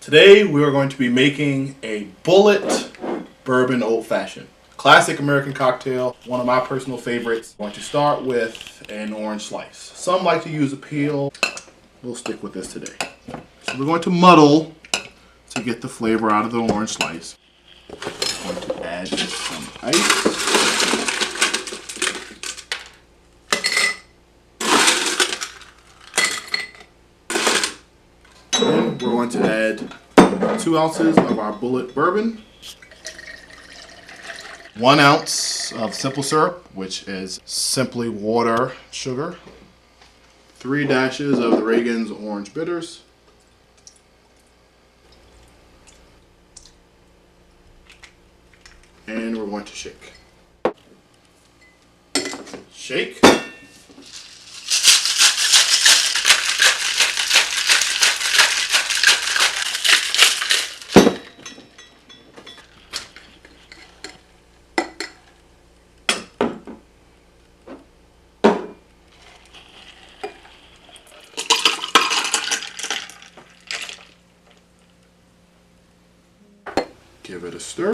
Today we are going to be making a bullet bourbon old fashioned. Classic American cocktail, one of my personal favorites. I'm going to start with an orange slice. Some like to use a peel. We'll stick with this today. So we're going to muddle to get the flavor out of the orange slice. I'm going to add some ice. Then we're going to add 2 ounces of our bullet bourbon. 1 ounce of simple syrup, which is simply water, sugar. 3 dashes of the Reagan's orange bitters. And we're going to shake. Shake. Give it a stir.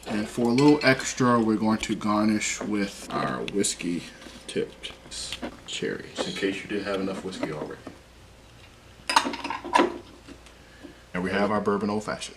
And for a little extra, we're going to garnish with our whiskey tipped cherries, in case you didn't have enough whiskey already. And we have our bourbon old fashioned.